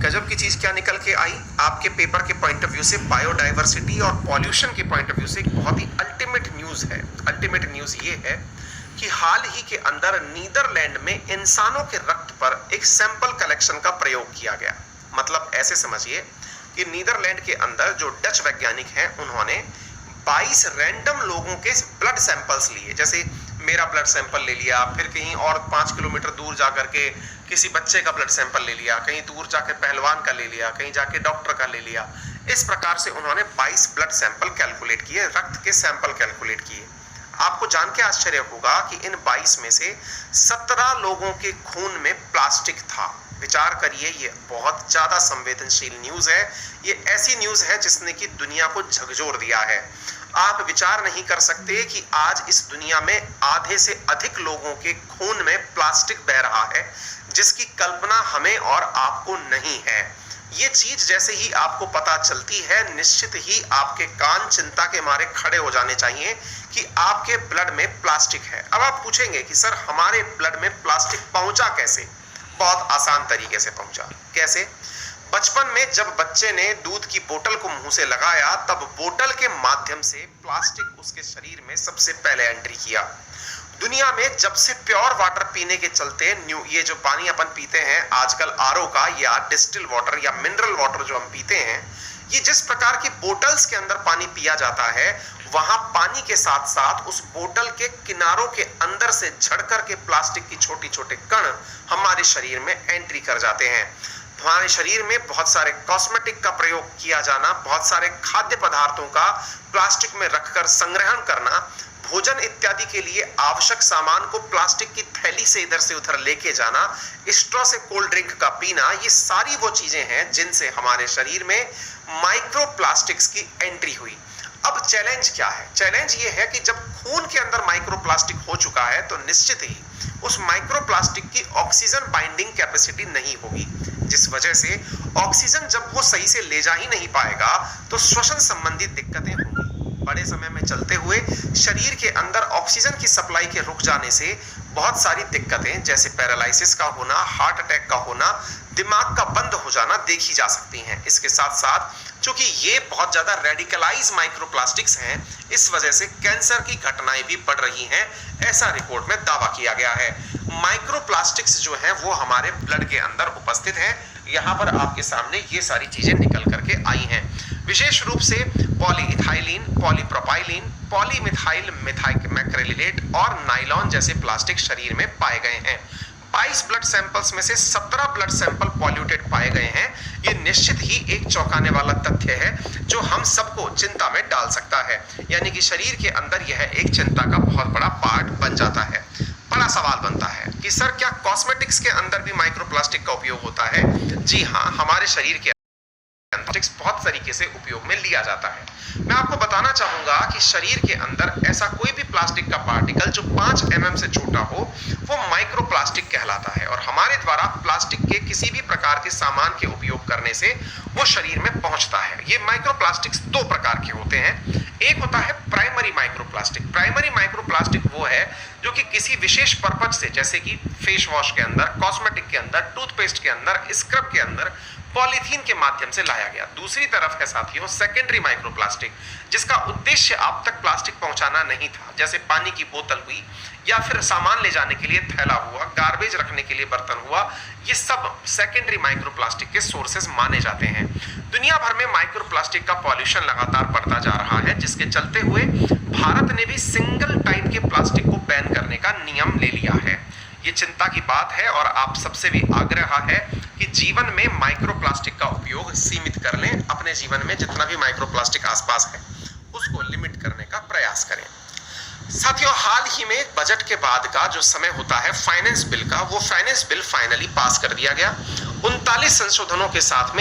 गजब की चीज क्या निकल के आई आपके पेपर के पॉइंट ऑफ व्यू से, बायोडाइवर्सिटी और पॉल्यूशन के पॉइंट ऑफ व्यू से एक बहुत ही अल्टीमेट न्यूज है। अल्टीमेट न्यूज ये है कि हाल ही के अंदर नीदरलैंड में इंसानों के रक्त पर एक सैंपल कलेक्शन का प्रयोग किया गया। मतलब ऐसे समझिए कि नीदरलैंड के अंदर जो डच वैज्ञानिक हैं उन्होंने 22 रैंडम लोगों के ब्लड सैंपल्स लिए। जैसे मेरा ब्लड सैंपल ले लिया, फिर कहीं और 5 किलोमीटर दूर जाकर के किसी बच्चे का ब्लड सैंपल ले लिया, कहीं दूर जाकर पहलवान का ले लिया, कहीं जाके डॉक्टर का ले लिया। इस प्रकार से उन्होंने 22 ब्लड सैंपल कैलकुलेट किए, रक्त के सैंपल कैलकुलेट किए। आपको जान के आश्चर्य होगा कि इन 22 में से 17 लोगों के खून में प्लास्टिक था। विचार करिए, ये बहुत ज्यादा संवेदनशील न्यूज है। ये ऐसी न्यूज है जिसने कि दुनिया को झकझोर दिया है। आप विचार नहीं कर सकते कि आज इस दुनिया में आधे से अधिक लोगों के खून में प्लास्टिक बह रहा है, जिसकी कल्पना हमें और आपको नहीं है। ये चीज जैसे ही आपको पता चलती है, निश्चित ही आपके कान चिंता के मारे खड़े हो जाने चाहिए कि आपके ब्लड में प्लास्टिक है। अब आप पूछेंगे कि सर हमारे ब्लड में प्लास्टिक पहुंचा कैसे? बहुत आसान तरीके से पहुंचा। कैसे? बचपन में जब बच्चे ने दूध की बोतल को मुंह से लगाया, तब बोतल के माध्यम से प्लास्टिक उसके शरीर में सबसे पहले एंट्री किया। दुनिया में जब से प्योर वाटर पीने के चलते ये जो पानी अपन पीते हैं आजकल आरओ का या डिस्टिल वाटर या मिनरल वाटर जो हम पीते हैं, ये जिस प्रकार की बोतल्स के अंदर पानी पिया जाता है, वहां पानी के साथ साथ उस बोतल के किनारों के अंदर से झड़ करके प्लास्टिक की छोटी छोटे कण हमारे शरीर में एंट्री कर जाते हैं। हमारे शरीर में बहुत सारे कॉस्मेटिक का प्रयोग किया जाना, बहुत सारे खाद्य पदार्थों का प्लास्टिक में रखकर संग्रहण करना, भोजन इत्यादि के लिए आवश्यक सामान को प्लास्टिक की थैली से इधर से उधर लेके जाना, स्ट्रॉ से कोल्ड ड्रिंक का पीना, ये सारी वो चीजें हैं जिनसे हमारे शरीर में माइक्रोप्लास्टिक्स की एंट्री हुई। अब चैलेंज क्या है? चैलेंज ये है कि जब खून के अंदर माइक्रोप्लास्टिक हो चुका है तो निश्चित ही उस माइक्रोप्लास्टिक की ऑक्सीजन बाइंडिंग कैपेसिटी नहीं होगी, जिस वजह से ऑक्सीजन जब वो सही से ले जा ही नहीं पाएगा तो श्वसन संबंधी दिक्कतें होंगी। बड़े समय में चलते हुए शरीर के अंदर ऑक्सीजन की सप्लाई के रुक जाने से बहुत सारी दिक्कतें जैसे पैरालिसिस का होना, हार्ट अटैक का होना, दिमाग का बंद हो जाना देखी जा सकती हैं। इसके साथ साथ चूंकि ये बहुत ज्यादा रेडिकलाइज माइक्रोप्लास्टिक्स हैं, इस वजह से कैंसर की घटनाएं भी बढ़ रही हैं, ऐसा रिपोर्ट में दावा किया गया है। माइक्रोप्लास्टिक्स जो हैं वो हमारे ब्लड के अंदर उपस्थित हैं। यहाँ पर आपके सामने ये सारी चीजें निकल करके आई हैं। विशेष रूप से पॉलीइथाइलिन, पॉलीप्रोपाइलिन, पॉलीमिथाइल मैक्रेलिलेट और नाइलॉन जैसे प्लास्टिक शरीर में पाए गए हैं। 22 ब्लड सैंपल्स में से 17 ब्लड सैंपल पॉल्यूटेड पाए गए हैं। ये निश्चित ही एक चौंकाने वाला तथ्य है जो हम सबको चिंता में डाल सकता है। यानी कि शरीर के अंदर यह एक चिंता का बहुत बड़ा पार्ट बन जाता है। बड़ा सवाल बनता है कि सर क्या कॉस्मेटिक्स के अंदर भी माइक्रोप्लास्टिक का उपयोग होता है? जी हाँ, हमारे शरीर के बहुत तरीके से उपयोग में लिया जाता है। मैं आपको बताना चाहूंगा कि शरीर के अंदर ऐसा कोई भी प्लास्टिक का पार्टिकल जो 5 mm से छोटा हो वो माइक्रोप्लास्टिक कहलाता है, और हमारे द्वारा प्लास्टिक के किसी भी प्रकार के सामान के उपयोग करने से वो शरीर में पहुंचता है। ये माइक्रोप्लास्टिक्स 2 प्रकार के होते हैं। एक होता है प्राइमरी माइक्रोप्लास्टिक। प्राइमरी माइक्रोप्लास्टिक वो है जो कि किसी विशेष पर्पज से, जैसे कि फेस वॉश के अंदर, कॉस्मेटिक के अंदर, टूथपेस्ट के अंदर, स्क्रब के अंदर पॉलीथीन के माध्यम से लाया गया। दूसरी तरफ है साथियों सेकेंडरी माइक्रोप्लास्टिक, जिसका उद्देश्य आप तक प्लास्टिक पहुंचाना नहीं था, जैसे पानी की बोतल हुई या फिर सामान ले जाने के लिए थैला हुआ, गार्बेज रखने के लिए बर्तन हुआ। ये सब सेकेंडरी माइक्रोप्लास्टिक के सोर्सेज माने जाते हैं। दुनिया भर में माइक्रोप्लास्टिक का पॉल्यूशन लगातार बढ़ता जा रहा है, जिसके चलते हुए भारत ने भी सिंगल टाइप के प्लास्टिक को बैन करने का नियम ले लिया है। ये चिंता की बात है और आप सबसे भी आग्रह है कि जीवन में माइक्रोप्लास्टिक का उपयोग सीमित कर लें। अपने जीवन में जितना भी माइक्रोप्लास्टिक आसपास है उसको लिमिट करने का प्रयास करें। साथियों, हाल ही में बजट के बाद का जो समय होता है फाइनेंस बिल का, वो फाइनेंस बिल फाइनली पास कर दिया गया। 39 संशोधनों के साथ में